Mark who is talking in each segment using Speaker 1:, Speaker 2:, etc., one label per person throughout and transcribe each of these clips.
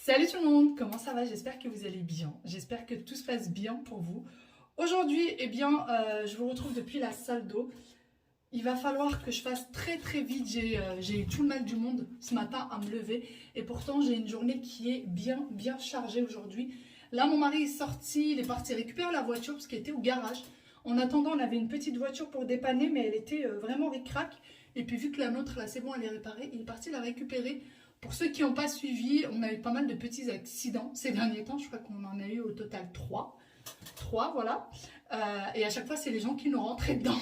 Speaker 1: Salut tout le monde, comment ça va? J'espère que vous allez bien, j'espère que tout se passe bien pour vous. Aujourd'hui, je vous retrouve depuis la salle d'eau. Il va falloir que je fasse très vite, j'ai eu tout le mal du monde ce matin à me lever et pourtant j'ai une journée qui est bien chargée aujourd'hui. Là mon mari est sorti, il est parti récupérer la voiture parce qu'elle était au garage. En attendant, on avait une petite voiture pour dépanner mais elle était vraiment ric-rac. Et puis vu que la nôtre là c'est bon, elle est réparée, il est parti la récupérer. Pour ceux qui n'ont pas suivi, on a eu pas mal de petits accidents ces derniers temps. Je crois qu'on en a eu au total 3. 3, voilà. Et à chaque fois, c'est les gens qui nous rentraient dedans.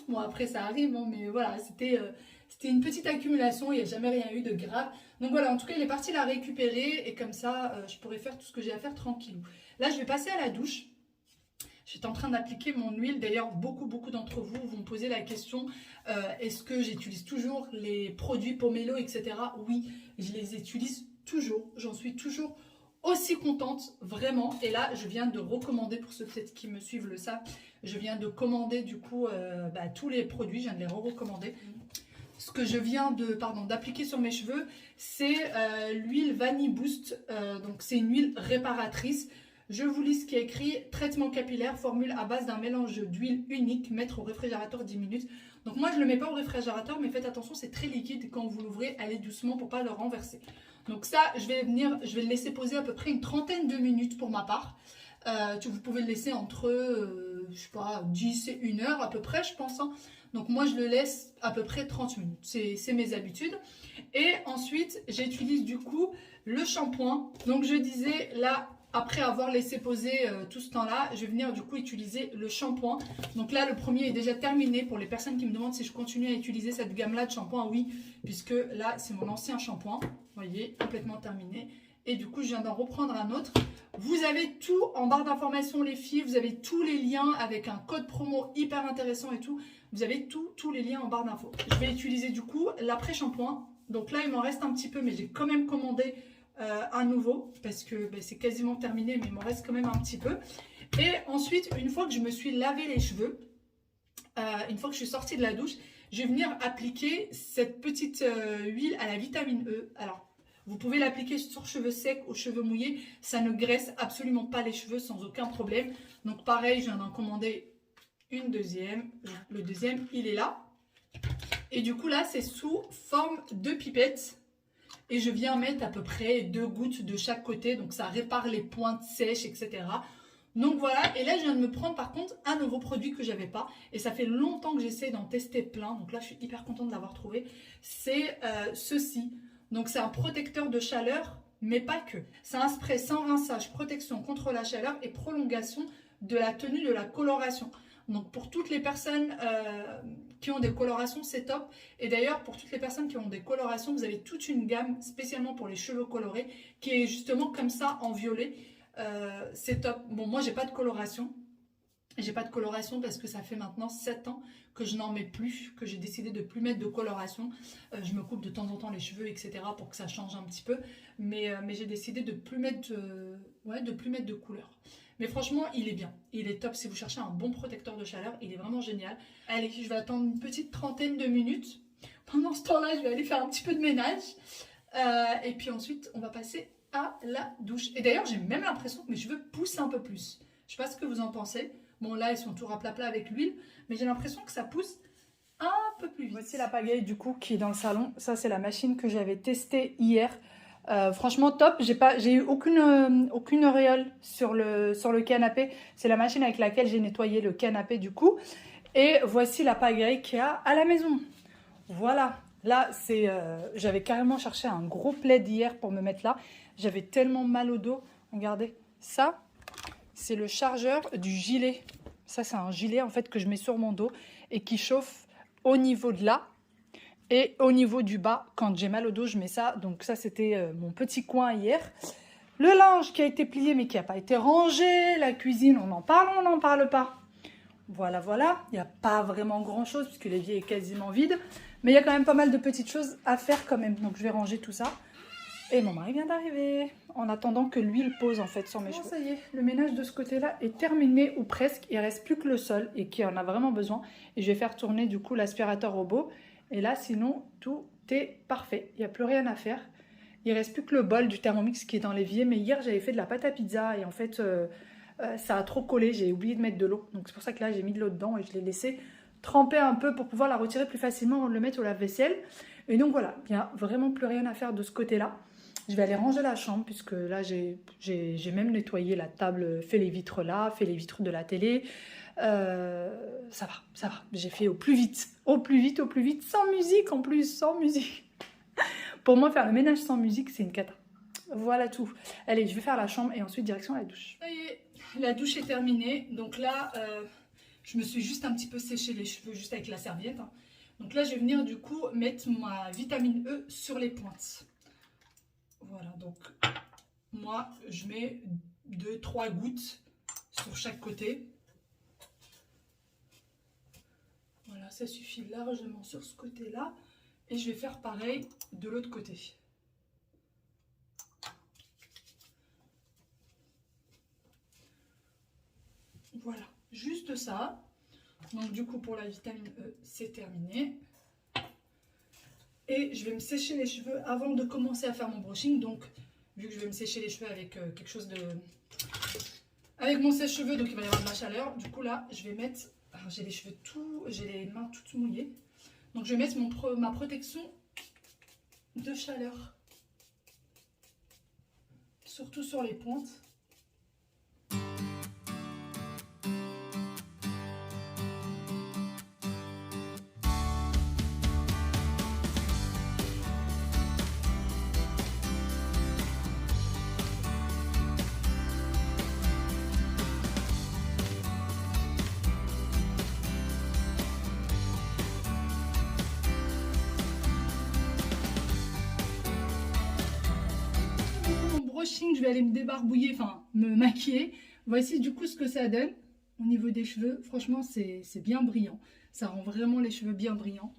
Speaker 1: Bon, après, ça arrive, hein, mais voilà, c'était une petite accumulation. Il n'y a jamais rien eu de grave. Donc voilà, en tout cas, il est parti la récupérer. Et comme ça, je pourrais faire tout ce que j'ai à faire tranquillou. Là, je vais passer à la douche. J'étais en train d'appliquer mon huile. D'ailleurs, beaucoup d'entre vous vont me poser la question est-ce que j'utilise toujours les produits Pomelo, etc. Oui, je les utilise toujours. J'en suis toujours aussi contente, vraiment. Et là, je viens de recommander, pour ceux peut-être qui me suivent le savent, je viens de commander du coup tous les produits. Je viens de les recommander. Ce que je viens d'appliquer sur mes cheveux, c'est l'huile Vanille Boost. Donc, c'est une huile réparatrice. Je vous lis ce qui est écrit. Traitement capillaire, formule à base d'un mélange d'huile unique, mettre au réfrigérateur 10 minutes. Donc moi, je ne le mets pas au réfrigérateur, mais faites attention, c'est très liquide. Et quand vous l'ouvrez, allez doucement pour ne pas le renverser. Donc ça, je vais le laisser poser à peu près une trentaine de minutes pour ma part. Vous pouvez le laisser entre, je sais pas, 10 et 1 heure à peu près, je pense. Hein. Donc moi, je le laisse à peu près 30 minutes. C'est mes habitudes. Et ensuite, j'utilise du coup le shampoing. Donc je disais là... Après avoir laissé poser tout ce temps-là, je vais venir du coup utiliser le shampoing. Donc là, le premier est déjà terminé. Pour les personnes qui me demandent si je continue à utiliser cette gamme-là de shampoing, oui. Puisque là, c'est mon ancien shampoing. Vous voyez, complètement terminé. Et du coup, je viens d'en reprendre un autre. Vous avez tout en barre d'informations, les filles. Vous avez tous les liens avec un code promo hyper intéressant et tout. Vous avez tous les liens en barre d'infos. Je vais utiliser du coup l'après-shampoing. Donc là, il m'en reste un petit peu, mais j'ai quand même commandé... un nouveau parce que c'est quasiment terminé mais il m'en reste quand même un petit peu. Et ensuite, une fois que je me suis lavé les cheveux, une fois que je suis sortie de la douche, je vais venir appliquer cette petite huile à la vitamine E. Alors vous pouvez l'appliquer sur cheveux secs ou cheveux mouillés, ça ne graisse absolument pas les cheveux sans aucun problème. Donc pareil, je viens d'en commander une deuxième. Le deuxième, il est là. Et du coup là, c'est sous forme de pipette. Et je viens mettre à peu près 2 gouttes de chaque côté. Donc ça répare les pointes sèches, etc. Donc voilà. Et là, je viens de me prendre par contre un nouveau produit que je n'avais pas. Et ça fait longtemps que j'essaie d'en tester plein. Donc là, je suis hyper contente de l'avoir trouvé. C'est ceci. Donc c'est un protecteur de chaleur, mais pas que. C'est un spray sans rinçage, protection contre la chaleur et prolongation de la tenue de la coloration. Donc pour toutes les personnes qui ont des colorations, c'est top. Et d'ailleurs, pour toutes les personnes qui ont des colorations, vous avez toute une gamme spécialement pour les cheveux colorés qui est justement comme ça en violet. C'est top. Bon, moi, j'ai pas de coloration. J'ai pas de coloration parce que ça fait maintenant 7 ans que je n'en mets plus, que j'ai décidé de plus mettre de coloration. Je me coupe de temps en temps les cheveux, etc. pour que ça change un petit peu. Mais j'ai décidé de plus mettre de couleur. Mais franchement, il est bien. Il est top. Si vous cherchez un bon protecteur de chaleur, il est vraiment génial. Allez, je vais attendre une petite trentaine de minutes. Pendant ce temps-là, je vais aller faire un petit peu de ménage. Et puis ensuite, on va passer à la douche. Et d'ailleurs, j'ai même l'impression que mes cheveux poussent un peu plus. Je ne sais pas ce que vous en pensez. Bon, là, ils sont tout rapla avec l'huile. Mais j'ai l'impression que ça pousse un peu plus vite. Voici la pagaille du coup qui est dans le salon. Ça, c'est la machine que j'avais testée hier. Franchement top, j'ai eu aucune auréole sur le canapé. C'est la machine avec laquelle j'ai nettoyé le canapé du coup. Et voici la pagaille qu'il y a à la maison. Voilà, là j'avais carrément cherché un gros plaid hier pour me mettre là. J'avais tellement mal au dos. Regardez, ça c'est le chargeur du gilet. Ça c'est un gilet en fait que je mets sur mon dos et qui chauffe au niveau de là. Et au niveau du bas, quand j'ai mal au dos, je mets ça. Donc ça, c'était mon petit coin hier. Le linge qui a été plié, mais qui n'a pas été rangé. La cuisine, on en parle ou on n'en parle pas? Voilà. Il n'y a pas vraiment grand-chose, puisque l'évier est quasiment vide. Mais il y a quand même pas mal de petites choses à faire quand même. Donc je vais ranger tout ça. Et mon mari vient d'arriver. En attendant que l'huile pose en fait sur mes cheveux. Ça y est, le ménage de ce côté-là est terminé ou presque. Il ne reste plus que le sol et qui en a vraiment besoin. Et je vais faire tourner du coup l'aspirateur robot. Et là, sinon, tout est parfait. Il n'y a plus rien à faire. Il reste plus que le bol du Thermomix qui est dans l'évier. Mais hier, j'avais fait de la pâte à pizza et en fait, ça a trop collé. J'ai oublié de mettre de l'eau. Donc c'est pour ça que là, j'ai mis de l'eau dedans et je l'ai laissé tremper un peu pour pouvoir la retirer plus facilement avant de le mettre au lave-vaisselle. Et donc voilà, il n'y a vraiment plus rien à faire de ce côté-là. Je vais aller ranger la chambre puisque là, j'ai même nettoyé la table, fait les vitres là, fait les vitres de la télé. Ça va. J'ai fait au plus vite, sans musique en plus, sans musique. Pour moi, faire le ménage sans musique, c'est une cata. Voilà tout. Allez, je vais faire la chambre et ensuite direction la douche. Ça y est, la douche est terminée. Donc là, je me suis juste un petit peu séché les cheveux juste avec la serviette. Donc là, je vais venir du coup mettre ma vitamine E sur les pointes. Voilà, donc moi, je mets 2-3 gouttes sur chaque côté. Voilà, ça suffit largement sur ce côté-là. Et je vais faire pareil de l'autre côté. Voilà, juste ça. Donc du coup, pour la vitamine E, c'est terminé. Et je vais me sécher les cheveux avant de commencer à faire mon brushing. Donc, vu que je vais me sécher les cheveux avec quelque chose de... Avec mon sèche-cheveux, donc il va y avoir de la chaleur. Du coup là, je vais mettre... Alors j'ai les cheveux tout... J'ai les mains toutes mouillées. Donc je vais mettre ma protection de chaleur. Surtout sur les pointes. Je vais aller me débarbouiller, enfin me maquiller. Voici du coup ce que ça donne au niveau des cheveux. Franchement, c'est bien brillant. Ça rend vraiment les cheveux bien brillants.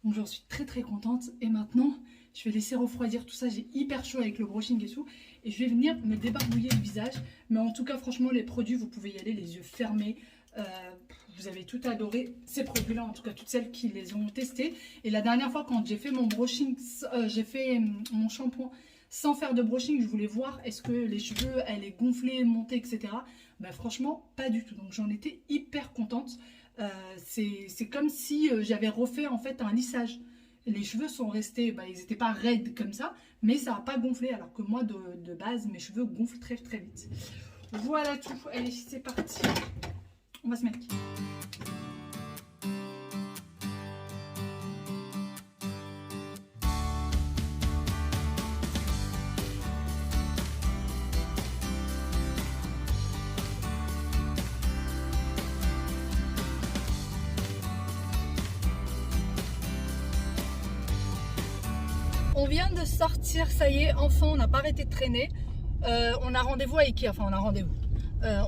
Speaker 1: Donc j'en suis très contente. Et maintenant, je vais laisser refroidir tout ça. J'ai hyper chaud avec le brushing et tout. Et je vais venir me débarbouiller le visage. Mais en tout cas, franchement, les produits, vous pouvez y aller les yeux fermés. Vous avez tout adoré ces produits-là, en tout cas toutes celles qui les ont testés. Et la dernière fois, quand j'ai fait mon brushing, j'ai fait mon shampoing sans faire de brushing, je voulais voir est-ce que les cheveux allaient gonfler, monter, etc. Bah, franchement, pas du tout. Donc j'en étais hyper contente. C'est comme si j'avais refait en fait un lissage. Les cheveux sont restés, bah, ils n'étaient pas raides comme ça, mais ça n'a pas gonflé. Alors que moi, de base, mes cheveux gonflent très vite. Voilà tout. Allez, c'est parti. On va se mettre. On vient de sortir, ça y est, enfin on n'a pas arrêté de traîner. On a rendez-vous à Ikea, enfin on a rendez-vous.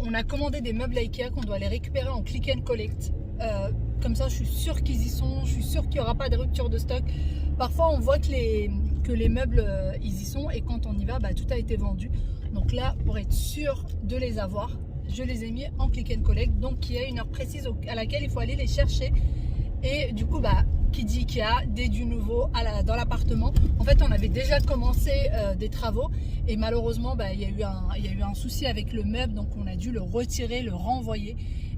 Speaker 1: On a commandé des meubles à Ikea qu'on doit aller récupérer en click and collect. Comme ça je suis sûre qu'ils y sont, je suis sûre qu'il n'y aura pas de rupture de stock. Parfois on voit que les meubles ils y sont et quand on y va, bah, tout a été vendu. Donc là, pour être sûr de les avoir, je les ai mis en click and collect. Donc il y a une heure précise à laquelle il faut aller les chercher. Et du coup, bah, qui dit Ikea, dès du nouveau dans l'appartement. En fait, on avait déjà commencé des travaux et malheureusement, bah, il y a eu un souci avec le meuble, donc on a dû le retirer, le renvoyer.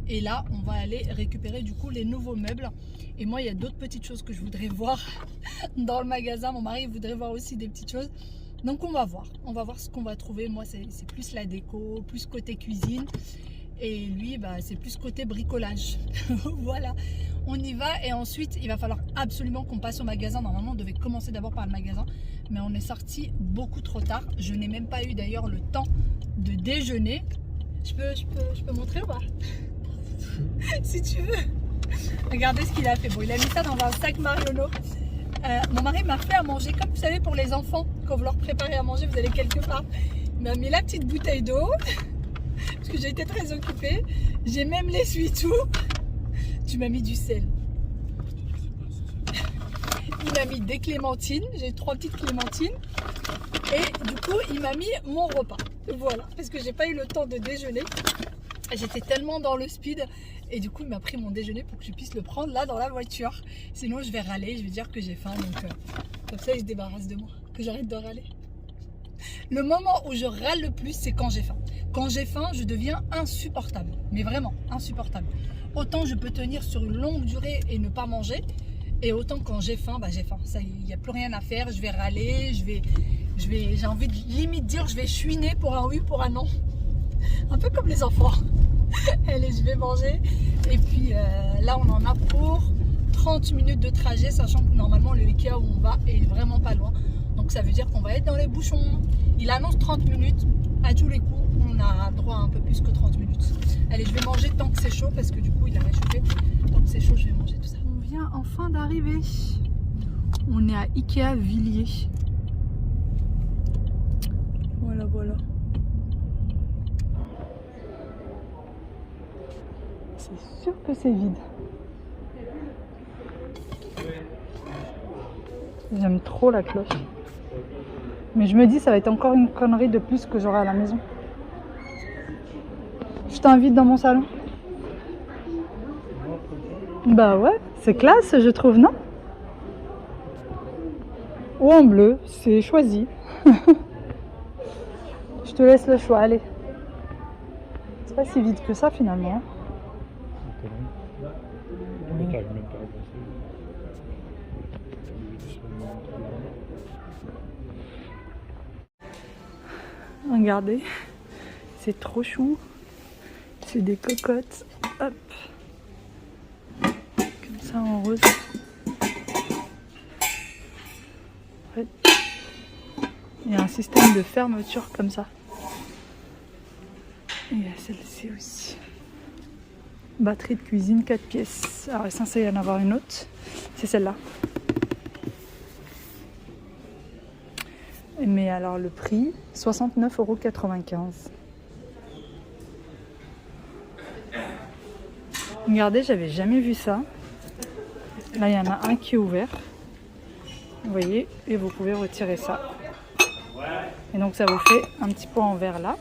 Speaker 1: Et là, on va aller récupérer du coup les nouveaux meubles. Et moi, il y a d'autres petites choses que je voudrais voir dans le magasin. Mon mari voudrait voir aussi des petites choses. Donc on va voir ce qu'on va trouver. Moi, c'est plus la déco, plus côté cuisine. Et lui, bah, c'est plus côté bricolage. Voilà, on y va et ensuite, il va falloir absolument qu'on passe au magasin. Normalement, on devait commencer d'abord par le magasin, mais on est sorti beaucoup trop tard. Je n'ai même pas eu d'ailleurs le temps de déjeuner. Je peux montrer ou pas? Si tu veux. Regardez ce qu'il a fait. Bon, il a mis ça dans un sac Marionneau. Mon mari m'a fait à manger, comme vous savez pour les enfants, quand vous leur préparez à manger, vous allez quelque part. Il m'a mis la petite bouteille d'eau. Parce que j'ai été très occupée. J'ai même l'essuie-tout. Tu m'as mis du sel. Il m'a mis des clémentines. J'ai 3 petites clémentines. Et du coup, il m'a mis mon repas. Voilà. Parce que j'ai pas eu le temps de déjeuner. J'étais tellement dans le speed. Et du coup, il m'a pris mon déjeuner pour que je puisse le prendre là dans la voiture. Sinon, je vais râler. Je vais dire que j'ai faim. Donc, comme ça, il se débarrasse de moi. que j'arrête de râler. Le moment où je râle le plus, c'est quand j'ai faim. Quand j'ai faim, je deviens insupportable. Mais vraiment, insupportable. Autant je peux tenir sur une longue durée et ne pas manger. Et autant quand j'ai faim, bah j'ai faim. Ça, il n'y a plus rien à faire. Je vais râler, j'ai envie de limite dire, je vais chouiner pour un oui, pour un non. Un peu comme les enfants. Allez, je vais manger. Et puis là, on en a pour 30 minutes de trajet, sachant que normalement, le Ikea où on va est vraiment pas loin. Donc ça veut dire qu'on va être dans les bouchons. Il annonce 30 minutes. À tous les coups, on a droit à un peu plus que 30 minutes. Allez, je vais manger tant que c'est chaud parce que du coup, il a réchauffé. Tant que c'est chaud, je vais manger tout ça. On vient enfin d'arriver. On est à Ikea Villiers. Voilà, voilà. C'est sûr que c'est vide. J'aime trop la cloche. Mais je me dis, ça va être encore une connerie de plus que j'aurai à la maison. Je t'invite dans mon salon. Bah ouais, c'est classe, je trouve, non? Ou en bleu, c'est choisi. Je te laisse le choix, allez. C'est pas si vide que ça finalement. Regardez, c'est trop chou. C'est des cocottes. Hop. Comme ça en rose. Ouais. Il y a un système de fermeture comme ça. Et il y a celle-ci aussi. Batterie de cuisine 4 pièces. Alors il est censé y en avoir une autre. C'est celle-là. Mais alors le prix, 69,95 €. Regardez, j'avais jamais vu ça. Là, il y en a un qui est ouvert. Vous voyez, et vous pouvez retirer ça. Et donc ça vous fait un petit pot en verre là.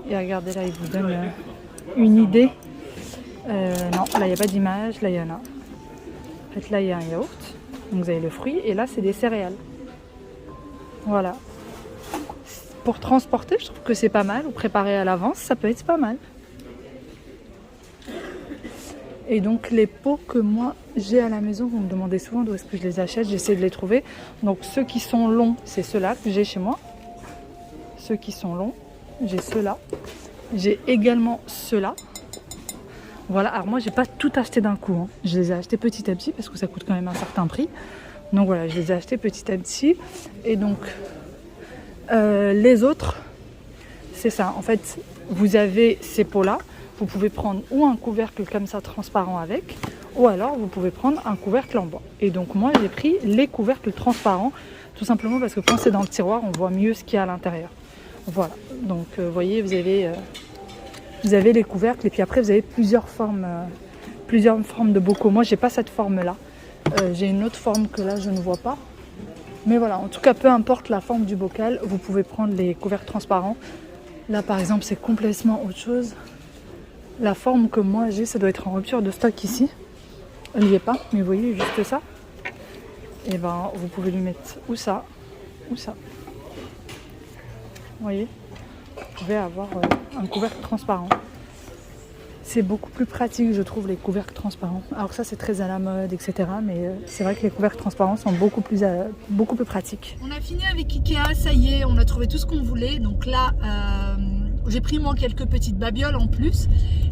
Speaker 1: Et regardez, là, il vous donne une idée. Non, là, il n'y a pas d'image. Là, il y en a. En fait, là, il y a un yaourt. Donc vous avez le fruit. Et là, c'est des céréales. Voilà. Pour transporter, je trouve que c'est pas mal. Ou préparer à l'avance, ça peut être pas mal. Et donc les pots que moi j'ai à la maison, vous me demandez souvent d'où est-ce que je les achète, j'essaie de les trouver. Donc ceux qui sont longs, c'est ceux-là que j'ai chez moi. Ceux qui sont longs, j'ai ceux-là. J'ai également ceux-là. Voilà, alors moi j'ai pas tout acheté d'un coup, hein. Je les ai achetés petit à petit parce que ça coûte quand même un certain prix. Donc voilà, je les ai achetés petit à petit. Et donc les autres, c'est ça. En fait, vous avez ces pots-là. Vous pouvez prendre ou un couvercle comme ça transparent avec, ou alors vous pouvez prendre un couvercle en bois. Et donc moi j'ai pris les couvercles transparents, tout simplement parce que quand c'est dans le tiroir, on voit mieux ce qu'il y a à l'intérieur. Voilà, donc vous voyez, vous avez les couvercles, et puis après vous avez plusieurs formes de bocaux. Moi j'ai pas cette forme-là, j'ai une autre forme que là je ne vois pas. Mais voilà, en tout cas peu importe la forme du bocal, vous pouvez prendre les couvercles transparents. Là par exemple c'est complètement autre chose. La forme que moi j'ai, ça doit être en rupture de stock ici. Elle n'y est pas, mais vous voyez juste ça. Et ben vous pouvez lui mettre ou ça, ou ça. Vous voyez, vous pouvez avoir un couvercle transparent. C'est beaucoup plus pratique, je trouve, les couvercles transparents. Alors ça, c'est très à la mode, etc. Mais c'est vrai que les couvercles transparents sont beaucoup plus pratiques. On a fini avec Ikea, ça y est, on a trouvé tout ce qu'on voulait. Donc là, j'ai pris moi quelques petites babioles en plus.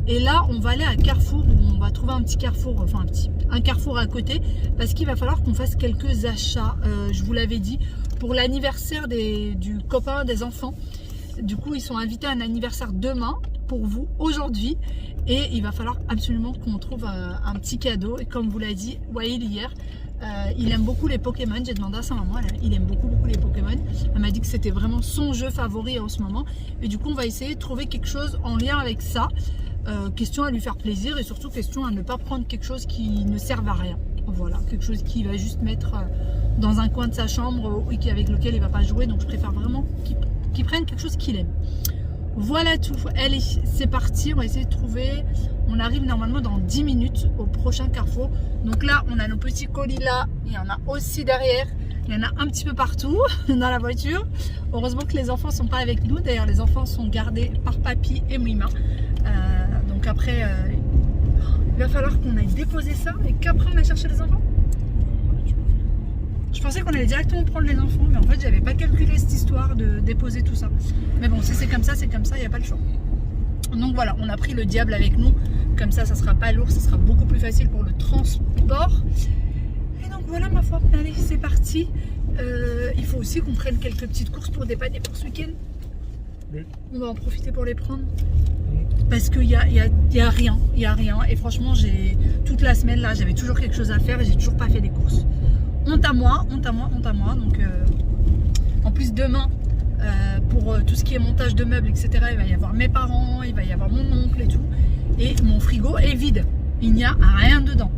Speaker 1: Et là, on va aller à Carrefour, où on va trouver un petit Carrefour, enfin un Carrefour à côté. Parce qu'il va falloir qu'on fasse quelques achats, je vous l'avais dit, pour l'anniversaire du copain des enfants. Du coup, ils sont invités à un anniversaire demain pour vous aujourd'hui. Et il va falloir absolument qu'on trouve un petit cadeau. Et comme vous l'a dit Wael hier, il aime beaucoup les Pokémon. J'ai demandé à sa maman, il aime beaucoup les Pokémon. Elle m'a dit que c'était vraiment son jeu favori en ce moment. Et du coup, on va essayer de trouver quelque chose en lien avec ça. Question à lui faire plaisir et surtout question à ne pas prendre quelque chose qui ne serve à rien. Voilà, quelque chose qu'il va juste mettre dans un coin de sa chambre et avec lequel il ne va pas jouer. Donc je préfère vraiment qu'il prenne quelque chose qu'il aime. Voilà tout, allez, c'est parti, on va essayer de trouver. On arrive normalement dans 10 minutes au prochain Carrefour. Donc là, on a nos petits colis là, il y en a aussi derrière.
Speaker 2: Il y en a un petit peu partout dans la voiture. Heureusement que les enfants sont pas avec nous. D'ailleurs, les enfants sont gardés par papy et Mouima. Donc après, il va falloir qu'on aille déposer ça et qu'après on aille chercher les enfants. Je pensais qu'on allait directement prendre les enfants, mais en fait, j'avais pas calculé cette histoire de déposer tout ça. Mais bon, si c'est comme ça, il n'y a pas le choix. Donc voilà, on a pris le diable avec nous. Comme ça sera pas lourd, ça sera beaucoup plus facile pour le transport. Et donc voilà ma foi, allez c'est parti. Il faut aussi qu'on prenne quelques petites courses pour dépanner pour ce week-end. Oui. On va en profiter pour les prendre. Parce qu'il y a rien. Et franchement, toute la semaine là, j'avais toujours quelque chose à faire et j'ai toujours pas fait des courses. Honte à moi. Donc en plus demain, pour tout ce qui est montage de meubles, etc., il va y avoir mes parents, il va y avoir mon oncle et tout. Et mon frigo est vide. Il n'y a rien dedans.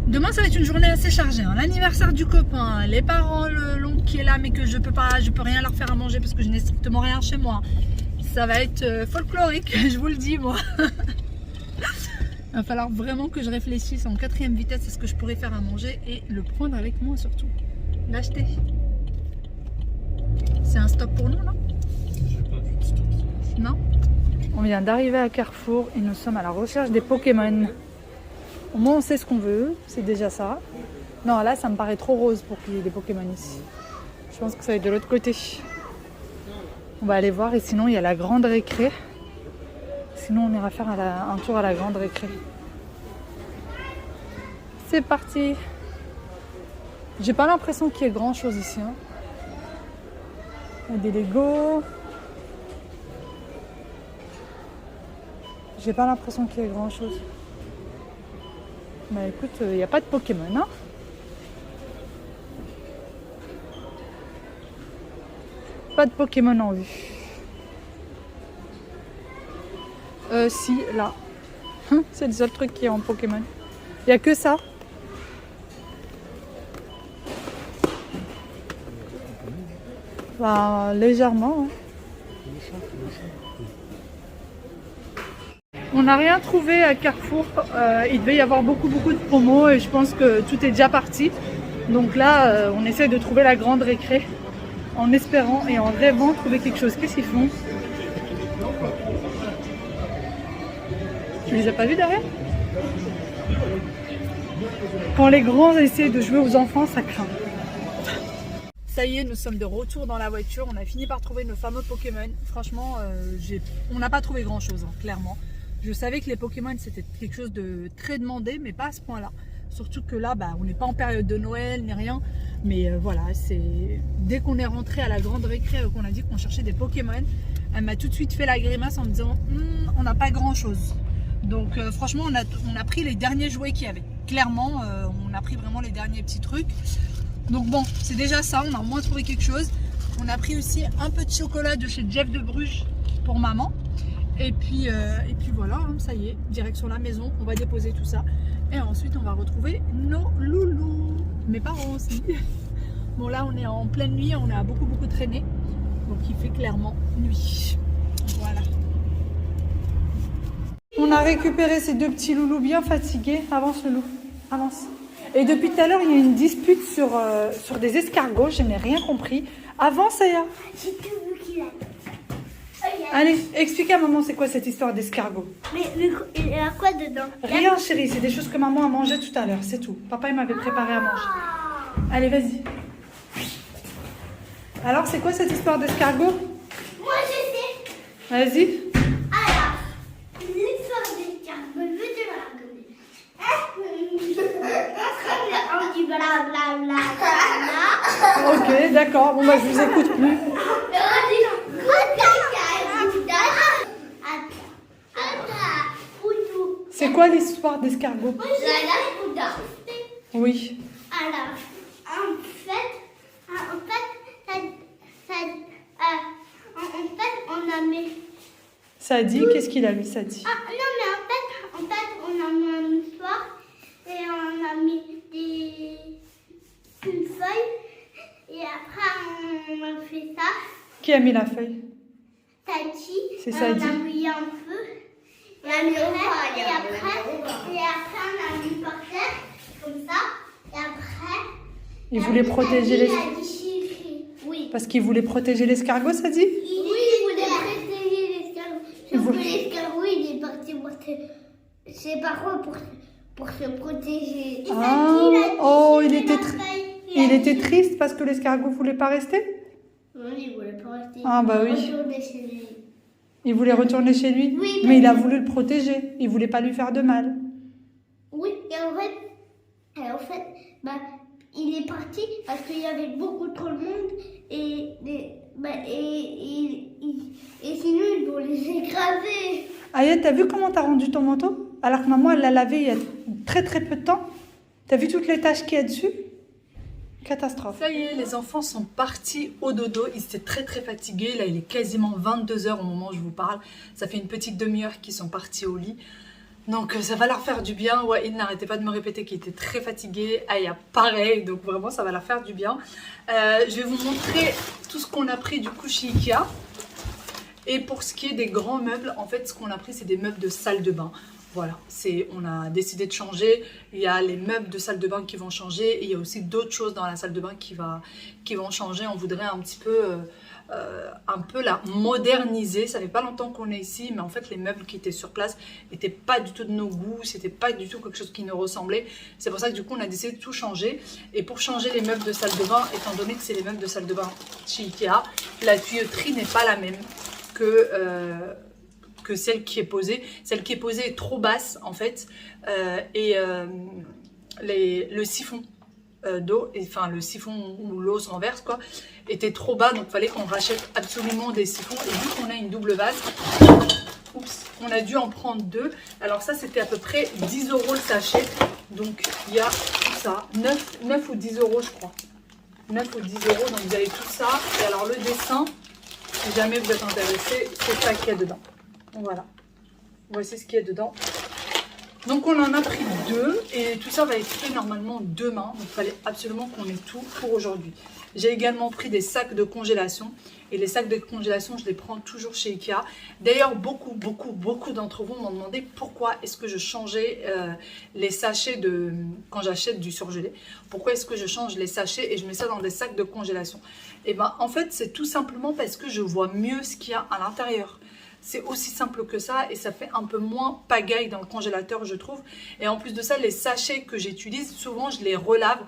Speaker 2: Demain, ça va être une journée assez chargée. Hein. L'anniversaire du copain, les parents, l'oncle qui est là, mais que je peux rien leur faire à manger parce que je n'ai strictement rien chez moi. Ça va être folklorique, je vous le dis, moi. Il va falloir vraiment que je réfléchisse en 4e vitesse à ce que je pourrais faire à manger et le prendre avec moi surtout. L'acheter. C'est un stop pour nous, non? Non? On vient d'arriver à Carrefour et nous sommes à la recherche des Pokémon. Au moins on sait ce qu'on veut, c'est déjà ça. Non, là ça me paraît trop rose pour qu'il y ait des Pokémon ici. Je pense que ça va être de l'autre côté. On va aller voir et sinon il y a la grande récré. Sinon on ira faire un tour à la grande récré. C'est parti. J'ai pas l'impression qu'il y ait grand chose ici. Hein. Il y a des Lego. J'ai pas l'impression qu'il y ait grand chose. Bah écoute, il n'y a pas de Pokémon, hein. Pas de Pokémon en vue. Si, là. C'est le seul truc qui est en Pokémon. Il n'y a que ça. Bah, légèrement, ouais. On n'a rien trouvé à Carrefour. Il devait y avoir beaucoup de promos et je pense que tout est déjà parti. Donc là, on essaie de trouver la grande récré en espérant et en rêvant trouver quelque chose. Qu'est-ce qu'ils font? Tu les as pas vus derrière? Quand les grands essaient de jouer aux enfants, ça craint. Ça y est, nous sommes de retour dans la voiture. On a fini par trouver nos fameux Pokémon. Franchement, on n'a pas trouvé grand chose, hein, clairement. Je savais que les Pokémon c'était quelque chose de très demandé, mais pas à ce point-là. Surtout que là, on n'est pas en période de Noël ni rien. Mais voilà, dès qu'on est rentré à la grande récré, qu'on a dit qu'on cherchait des Pokémon, elle m'a tout de suite fait la grimace en me disant on n'a pas grand-chose. Donc franchement, on a pris les derniers jouets qu'il y avait. Clairement, on a pris vraiment les derniers petits trucs. Donc bon, c'est déjà ça, on a au moins trouvé quelque chose. On a pris aussi un peu de chocolat de chez Jeff de Bruges pour maman. Et puis voilà, hein, ça y est, direction la maison, on va déposer tout ça. Et ensuite, on va retrouver nos loulous. Mes parents aussi. Bon, là, on est en pleine nuit, on a beaucoup traîné. Donc, il fait clairement nuit. Voilà. On a récupéré ces deux petits loulous bien fatigués. Avance, loulou, avance. Et depuis tout à l'heure, il y a une dispute sur des escargots. Je n'ai rien compris. Avance, Aya.
Speaker 3: J'ai tout vu qu'il a.
Speaker 2: Allez, explique à maman c'est quoi cette histoire d'escargot.
Speaker 3: Mais il y a quoi dedans?
Speaker 2: Rien chérie, c'est des choses que maman a mangé tout à l'heure, c'est tout. Papa il m'avait préparé à manger. Allez vas-y. Alors c'est quoi cette histoire d'escargot?
Speaker 3: Moi je sais.
Speaker 2: Vas-y.
Speaker 3: Alors, l'histoire d'escargot, je vais te la raconter. On dit blablabla.
Speaker 2: Ok, d'accord, bon bah je vous écoute plus. C'est quoi l'histoire d'escargot? Oui.
Speaker 3: Alors, en fait, on a mis...
Speaker 2: Ça dit, qu'est-ce qu'il a mis, ça dit?
Speaker 3: Ah, non, mais en fait, on a mis un mouchoir et on a mis une feuille et après on a fait ça.
Speaker 2: Qui a mis la feuille?
Speaker 3: Tati.
Speaker 2: C'est ça dit.
Speaker 3: On a mouillé un peu. Et après, on a mis par terre, comme ça. Et après,
Speaker 1: Il voulait protéger les...
Speaker 3: Oui.
Speaker 1: Parce qu'il voulait protéger l'escargot, ça dit?
Speaker 3: Oui, il voulait protéger l'escargot. Sauf que l'escargot, il est parti voir ses parents pour se protéger.
Speaker 1: Ah, oh, il était triste parce que l'escargot voulait pas rester?
Speaker 3: Non, il voulait pas rester.
Speaker 1: Ah bah oui.
Speaker 3: Retourner chez lui.
Speaker 1: Il voulait retourner chez lui?
Speaker 3: Oui,
Speaker 1: mais il a voulu le protéger. Il voulait pas lui faire de mal.
Speaker 3: Oui, et en fait, bah, il est parti parce qu'il y avait beaucoup trop de monde et sinon ils vont les écraser.
Speaker 1: Aya, t'as vu comment t'as rendu ton manteau? Alors que maman, elle l'a lavé il y a très très peu de temps. T'as vu toutes les taches qu'il y a dessus? Catastrophe. Ça y est, les enfants sont partis au dodo. Ils étaient très très fatigués. Là, il est quasiment 22 h au moment où je vous parle. Ça fait une petite demi-heure qu'ils sont partis au lit. Donc ça va leur faire du bien. Ouais, il n'arrêtait pas de me répéter qu'il était très fatigué. Aya, pareil. Donc vraiment, ça va leur faire du bien. Je vais vous montrer tout ce qu'on a pris du coup chez Ikea. Et pour ce qui est des grands meubles, en fait, ce qu'on a pris, c'est des meubles de salle de bain. Voilà, on a décidé de changer. Il y a les meubles de salle de bain qui vont changer. Et il y a aussi d'autres choses dans la salle de bain qui vont changer. On voudrait un petit peu... la moderniser. Ça fait pas longtemps qu'on est ici, mais en fait les meubles qui étaient sur place n'étaient pas du tout de nos goûts, c'était pas du tout quelque chose qui nous ressemblait. C'est pour ça que du coup on a décidé de tout changer. Et pour changer les meubles de salle de bain, étant donné que c'est les meubles de salle de bain chez Ikea, la tuyauterie n'est pas la même que celle qui est posée. Celle qui est posée est trop basse en fait, le siphon d'eau, enfin le siphon où l'eau se renverse quoi, était trop bas, donc il fallait qu'on rachète absolument des siphons. Et vu qu'on a une double vase, on a dû en prendre deux. Alors ça c'était à peu près 10 € le sachet, donc il y a tout ça, 9 ou 10 € je crois, 9 ou 10 €, donc vous avez tout ça. Et alors le dessin, si jamais vous êtes intéressé, c'est ça qu'il y a dedans. Voilà, voici ce qu'il y a dedans. Donc on en a pris deux et tout ça va être fait normalement demain. Donc il fallait absolument qu'on ait tout pour aujourd'hui. J'ai également pris des sacs de congélation. Et les sacs de congélation, je les prends toujours chez Ikea. D'ailleurs, beaucoup d'entre vous m'ont demandé pourquoi est-ce que je changeais les sachets quand j'achète du surgelé. Pourquoi est-ce que je change les sachets et je mets ça dans des sacs de congélation? Et ben en fait, c'est tout simplement parce que je vois mieux ce qu'il y a à l'intérieur. C'est aussi simple que ça et ça fait un peu moins pagaille dans le congélateur, je trouve. Et en plus de ça, les sachets que j'utilise, souvent je les relave.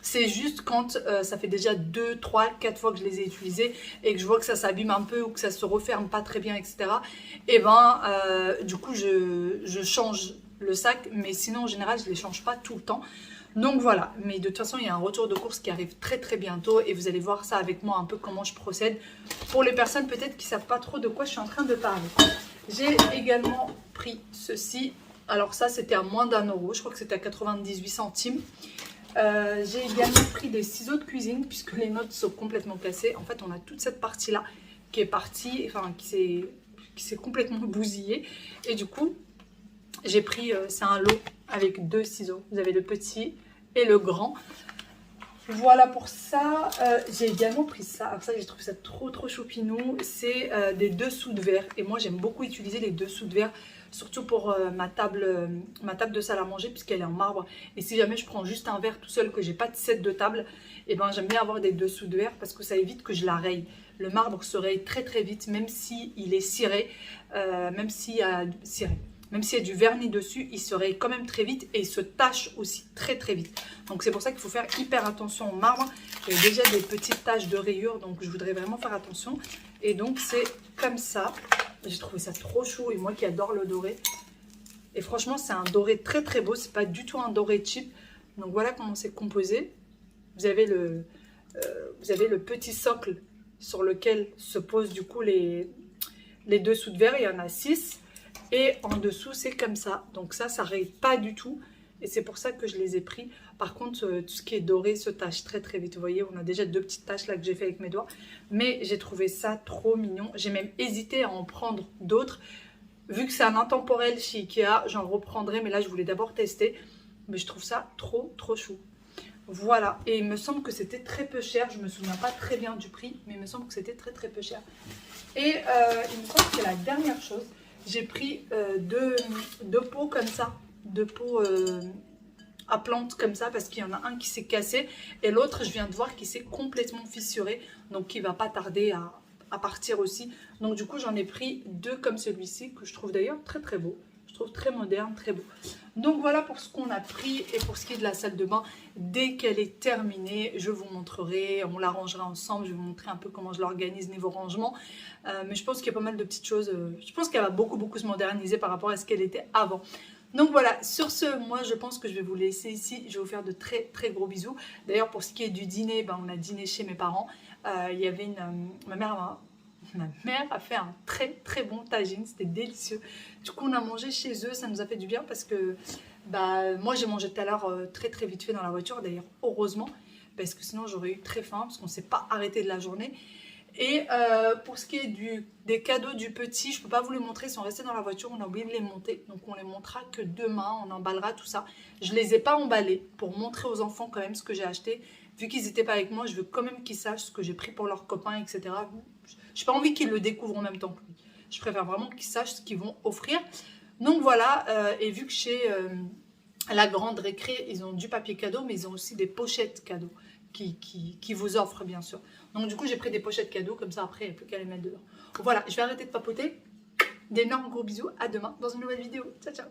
Speaker 1: C'est juste quand ça fait déjà 2, 3, 4 fois que je les ai utilisés et que je vois que ça s'abîme un peu ou que ça se referme pas très bien, etc. Et ben, du coup, je change le sac. Mais sinon, en général, je ne les change pas tout le temps. Donc voilà, mais de toute façon, il y a un retour de course qui arrive très très bientôt et vous allez voir ça avec moi un peu comment je procède. Pour les personnes peut-être qui ne savent pas trop de quoi je suis en train de parler. J'ai également pris ceci. Alors ça, c'était à moins d'1 €. Je crois que c'était à 98 centimes. J'ai également pris des ciseaux de cuisine puisque les notes sont complètement cassées. En fait, on a toute cette partie-là qui est partie, enfin qui s'est complètement bousillée. Et du coup, j'ai pris, c'est un lot avec 2 ciseaux. Vous avez le petit et le grand. Voilà pour ça. J'ai également pris ça. Alors ça, j'ai trouvé ça trop choupinou. C'est des dessous de verre. Et moi, j'aime beaucoup utiliser les dessous de verre. Surtout pour ma table de salle à manger puisqu'elle est en marbre. Et si jamais je prends juste un verre tout seul, que j'ai pas de set de table, et ben j'aime bien avoir des dessous de verre parce que ça évite que je la raye. Le marbre se raye très vite, même s'il est ciré, même s'il y a du vernis dessus, il se raye quand même très vite et il se tache aussi très vite. Donc c'est pour ça qu'il faut faire hyper attention au marbre. Il y a déjà des petites taches de rayures, donc je voudrais vraiment faire attention. Et donc c'est comme ça. J'ai trouvé ça trop chou et moi qui adore le doré. Et franchement, c'est un doré très beau. C'est pas du tout un doré cheap. Donc voilà comment c'est composé. Vous avez le petit socle sur lequel se posent du coup les dessous de verre. Il y en a 6. Et en dessous, c'est comme ça. Donc ça raye pas du tout. Et c'est pour ça que je les ai pris. Par contre, tout ce qui est doré se tache très vite. Vous voyez, on a déjà 2 petites taches là que j'ai fait avec mes doigts. Mais j'ai trouvé ça trop mignon. J'ai même hésité à en prendre d'autres. Vu que c'est un intemporel chez Ikea, j'en reprendrai. Mais là, je voulais d'abord tester. Mais je trouve ça trop chou. Voilà. Et il me semble que c'était très peu cher. Je me souviens pas très bien du prix. Mais il me semble que c'était très peu cher. Et il me semble que c'est la dernière chose. J'ai pris deux pots comme ça. 2 pots à plantes comme ça parce qu'il y en a un qui s'est cassé et l'autre je viens de voir qui s'est complètement fissuré, donc qui va pas tarder à partir aussi. Donc du coup j'en ai pris 2 comme celui-ci que je trouve d'ailleurs très très beau, je trouve très moderne, très beau. Donc voilà pour ce qu'on a pris. Et pour ce qui est de la salle de bain, dès qu'elle est terminée, je vous montrerai, on l'arrangera ensemble, je vais vous montrer un peu comment je l'organise niveau rangement. Mais je pense qu'il y a pas mal de petites choses, je pense qu'elle va beaucoup se moderniser par rapport à ce qu'elle était avant. Donc voilà, sur ce, moi je pense que je vais vous laisser ici, je vais vous faire de très gros bisous. D'ailleurs pour ce qui est du dîner, ben, on a dîné chez mes parents, il y avait ma mère a fait un très bon tagine, c'était délicieux. Du coup on a mangé chez eux, ça nous a fait du bien parce que bah, moi j'ai mangé tout à l'heure très vite fait dans la voiture, d'ailleurs heureusement, parce que sinon j'aurais eu très faim parce qu'on ne s'est pas arrêté de la journée. Et pour ce qui est des cadeaux du petit, je ne peux pas vous les montrer, ils sont restés dans la voiture, on a oublié de les monter. Donc on les montrera que demain, on emballera tout ça. Je ne les ai pas emballés pour montrer aux enfants quand même ce que j'ai acheté. Vu qu'ils n'étaient pas avec moi, je veux quand même qu'ils sachent ce que j'ai pris pour leurs copains, etc. Je n'ai pas envie qu'ils le découvrent en même temps que lui. Je préfère vraiment qu'ils sachent ce qu'ils vont offrir. Donc voilà, et vu que chez la grande récré, ils ont du papier cadeau, mais ils ont aussi des pochettes cadeaux qui vous offrent bien sûr. Donc du coup, j'ai pris des pochettes cadeaux, comme ça après, il n'y a plus qu'à les mettre dedans. Voilà, je vais arrêter de papoter. D'énormes gros bisous, à demain dans une nouvelle vidéo. Ciao, ciao.